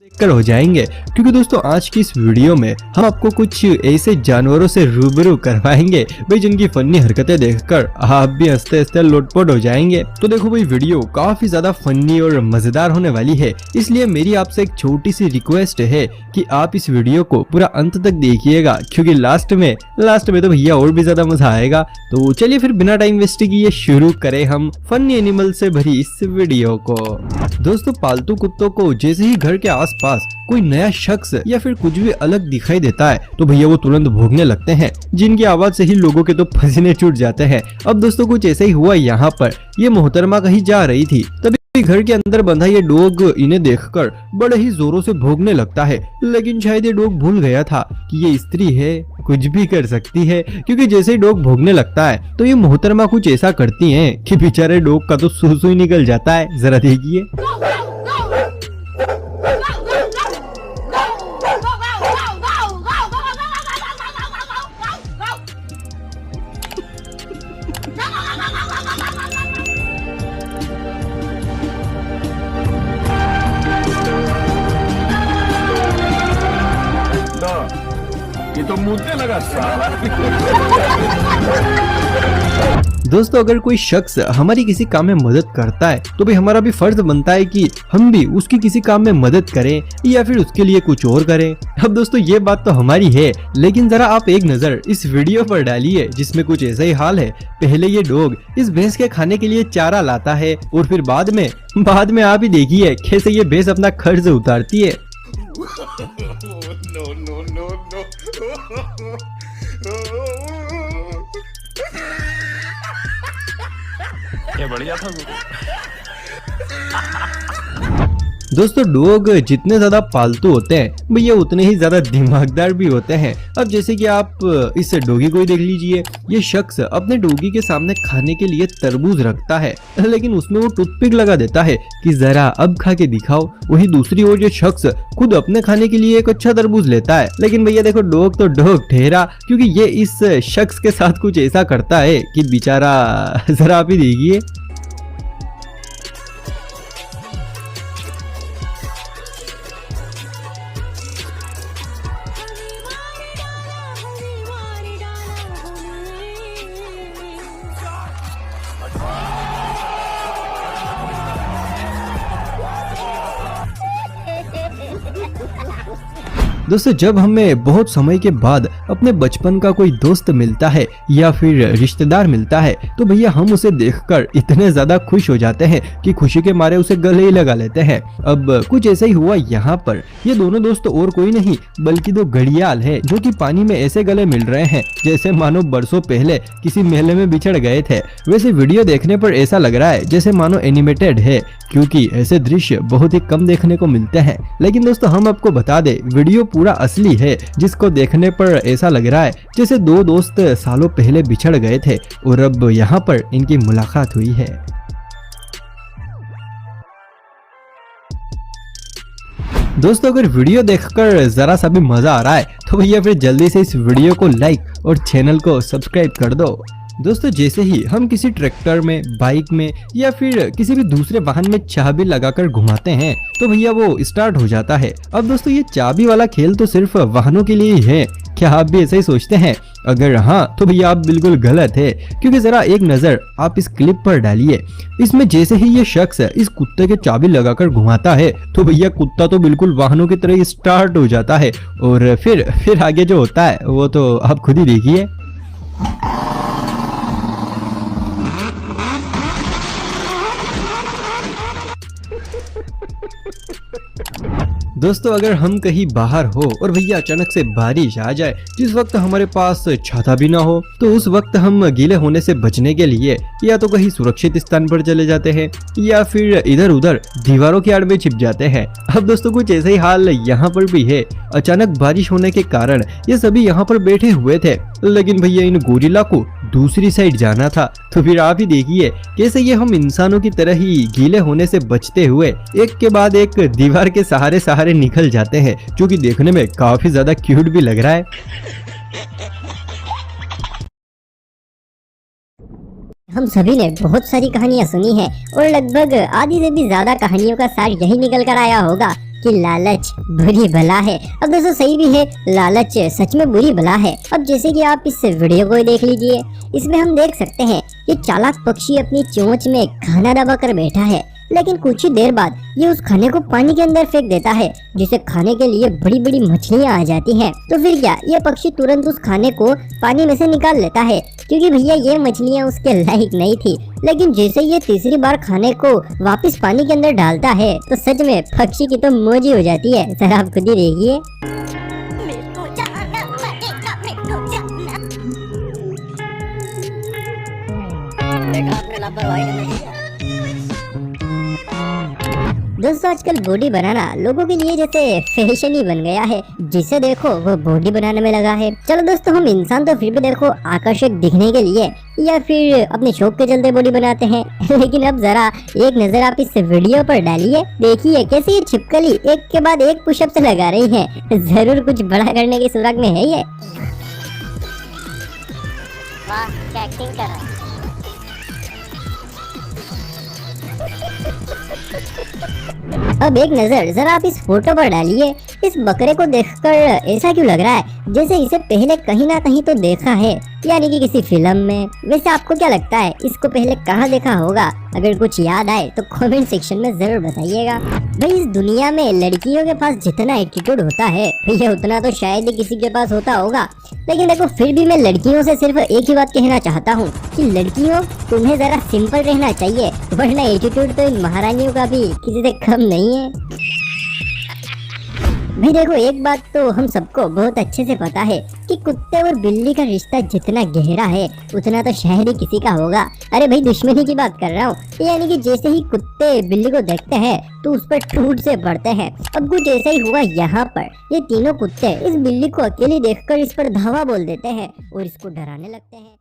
देखकर हो जाएंगे, क्योंकि दोस्तों आज की इस वीडियो में हम आपको कुछ ऐसे जानवरों से रूबरू करवाएंगे भाई जिनकी फनी हरकतें देखकर आप भी हंसते हंसते लोटपोट हो जाएंगे। तो देखो भाई, वीडियो काफी ज्यादा फनी और मजेदार होने वाली है, इसलिए मेरी आपसे एक छोटी सी रिक्वेस्ट है कि आप इस वीडियो को पूरा अंत तक देखिएगा, क्योंकि लास्ट में तो भैया और भी ज्यादा मजा आएगा। तो चलिए फिर बिना टाइम वेस्ट किए शुरू करें हम फनी एनिमल से भरी इस वीडियो को। दोस्तों, पालतू कुत्तों को जैसे ही घर के आसपास कोई नया शख्स या फिर कुछ भी अलग दिखाई देता है तो भैया वो तुरंत भौंकने लगते हैं, जिनकी आवाज से ही लोगों के तो पसीने छूट जाते हैं। अब दोस्तों कुछ ऐसा ही हुआ यहाँ पर। ये मोहतरमा कहीं जा रही थी, तभी घर के अंदर बंधा ये डॉग इन्हें देखकर बड़े ही जोरों से भौंकने लगता है। लेकिन शायद ये डॉग भूल गया था कि ये स्त्री है, कुछ भी कर सकती है, क्योंकि जैसे ही डॉग भौंकने लगता है तो ये मोहतरमा कुछ ऐसा करती हैं कि बेचारे डॉग का तो सूसू ही निकल जाता है। जरा देखिए। ये तो मुद्दे लगा साला। दोस्तों, अगर कोई शख्स हमारी किसी काम में मदद करता है तो भी हमारा भी फर्ज बनता है कि हम भी उसकी किसी काम में मदद करें या फिर उसके लिए कुछ और करें। अब दोस्तों ये बात तो हमारी है, लेकिन जरा आप एक नजर इस वीडियो पर डालिए जिसमें कुछ ऐसा ही हाल है। पहले ये डॉग इस भैंस के खाने के लिए चारा लाता है और फिर बाद में आप ही देखिए कैसे ये भैंस अपना खर्च उतारती है। ये बढ़िया था। दोस्तों, डॉग जितने ज्यादा पालतू होते हैं भैया उतने ही ज्यादा दिमागदार भी होते हैं। अब जैसे कि आप इस डॉगी को ही देख लीजिए। ये शख्स अपने डॉगी के सामने खाने के लिए तरबूज रखता है, लेकिन उसमें वो टूथपिक लगा देता है कि जरा अब खा के दिखाओ। वही दूसरी ओर ये शख्स खुद अपने खाने के लिए एक अच्छा तरबूज लेता है, लेकिन भैया देखो डॉग तो डॉग ठहरा, क्योंकि ये इस शख्स के साथ कुछ ऐसा करता है कि बेचारा जरा आप ही देखिए। दोस्तों, जब हमें बहुत समय के बाद अपने बचपन का कोई दोस्त मिलता है या फिर रिश्तेदार मिलता है तो भैया हम उसे देखकर इतने ज्यादा खुश हो जाते हैं कि खुशी के मारे उसे गले ही लगा लेते हैं। अब कुछ ऐसा ही हुआ यहाँ पर। ये दोनों दोस्त और कोई नहीं बल्कि दो घड़ियाल है, जो कि पानी में ऐसे गले मिल रहे हैं जैसे मानो बरसों पहले किसी मेले में बिछड़ गए थे। वैसे वीडियो देखने पर ऐसा लग रहा है जैसे मानो एनिमेटेड है, क्योंकि ऐसे दृश्य बहुत ही कम देखने को मिलते हैं। लेकिन दोस्तों हम आपको बता दें, वीडियो पूरा असली है, जिसको देखने पर ऐसा लग रहा है जैसे दो दोस्त सालों पहले बिछड़ गए थे और अब यहाँ पर इनकी मुलाकात हुई है। दोस्तों, अगर वीडियो देखकर जरा सा भी मजा आ रहा है तो भैया फिर जल्दी से इस वीडियो को लाइक और चैनल को सब्सक्राइब कर दो। दोस्तों, जैसे ही हम किसी ट्रैक्टर में, बाइक में या फिर किसी भी दूसरे वाहन में चाबी लगाकर घुमाते हैं तो भैया वो स्टार्ट हो जाता है। अब दोस्तों ये चाबी वाला खेल तो सिर्फ वाहनों के लिए ही है, क्या आप भी ऐसा ही सोचते हैं? अगर हाँ तो भैया आप बिल्कुल गलत है, क्योंकि जरा एक नजर आप इस क्लिप पर डालिए। इसमें जैसे ही ये शख्स इस कुत्ते के चाबी लगाकर घुमाता है तो भैया कुत्ता तो बिल्कुल वाहनों की तरह स्टार्ट हो जाता है और फिर आगे जो होता है वो तो आप खुद ही देखिए। दोस्तों, अगर हम कहीं बाहर हो और भैया अचानक से बारिश आ जाए, जिस वक्त हमारे पास छाता भी ना हो, तो उस वक्त हम गीले होने से बचने के लिए या तो कहीं सुरक्षित स्थान पर चले जाते हैं या फिर इधर उधर दीवारों की आड़ में छिप जाते हैं। अब दोस्तों कुछ ऐसा ही हाल यहाँ पर भी है। अचानक बारिश होने के कारण ये सभी यहाँ पर बैठे हुए थे, लेकिन भैया इन गोरिल्ला को दूसरी साइड जाना था। तो फिर आप ही देखिए कैसे ये हम इंसानों की तरह ही गीले होने से बचते हुए एक के बाद एक दीवार के सहारे निकल जाते हैं, जो कि देखने में काफी ज्यादा क्यूट भी लग रहा है। हम सभी ने बहुत सारी कहानियां सुनी है और लगभग आधी से भी ज्यादा कहानियों का सार यही निकल कर आया होगा कि लालच बुरी बला है। अब दोस्तों सही भी है, लालच सच में बुरी बला है। अब जैसे कि आप इस वीडियो को देख लीजिए, इसमें हम देख सकते हैं कि चालाक पक्षी अपनी चोंच में खाना दबा कर बैठा है, लेकिन कुछ ही देर बाद ये उस खाने को पानी के अंदर फेंक देता है, जिसे खाने के लिए बड़ी बड़ी मछलियां आ जाती हैं। तो फिर क्या, ये पक्षी तुरंत उस खाने को पानी में से निकाल लेता है, क्योंकि भैया ये मछलियां उसके लायक नहीं थी। लेकिन जैसे ये तीसरी बार खाने को वापस पानी के अंदर डालता है, तो सच में पक्षी की तो मौज ही हो जाती है। सर आप खुद ही देखिए। दोस्तों आजकल बॉडी बनाना लोगों के लिए जैसे फैशन ही बन गया है, जिसे देखो वो बॉडी बनाने में लगा है। चलो दोस्तों, हम इंसान तो फिर भी देखो आकर्षक दिखने के लिए या फिर अपने शौक के चलते बॉडी बनाते हैं, लेकिन अब जरा एक नजर आप इस वीडियो पर डालिए। देखिए कैसे ये छिपकली एक के बाद एक पुशअप से लगा रही है। जरूर कुछ बड़ा करने की सुराग में है ये। वाह क्या एक्टिंग कर रहा है। अब एक नजर जरा आप इस फोटो पर डालिए। इस बकरे को देखकर ऐसा क्यों लग रहा है जैसे इसे पहले कहीं ना कहीं तो देखा है, यानी कि किसी फिल्म में। वैसे आपको क्या लगता है, इसको पहले कहाँ देखा होगा? अगर कुछ याद आए तो कमेंट सेक्शन में जरूर बताइएगा। भाई इस दुनिया में लड़कियों के पास जितना एटीट्यूड होता है भैया उतना तो शायद ही किसी के पास होता होगा। लेकिन देखो फिर भी मैं लड़कियों से सिर्फ एक ही बात कहना चाहता हूँ कि लड़कियों तुम्हें जरा सिंपल रहना चाहिए, वरना एटीट्यूड तो इन महारानियों का भी किसी से कम नहीं है। भाई देखो एक बात तो हम सबको बहुत अच्छे से पता है कि कुत्ते और बिल्ली का रिश्ता जितना गहरा है उतना तो शायद ही किसी का होगा। अरे भाई दुश्मनी की बात कर रहा हूँ, यानी कि जैसे ही कुत्ते बिल्ली को देखते हैं तो उस पर टूट से पड़ते हैं। अब कुछ ऐसा ही हुआ यहाँ पर। ये तीनों कुत्ते इस बिल्ली को अकेली देखकर इस पर धावा बोल देते हैं और इसको डराने लगते हैं।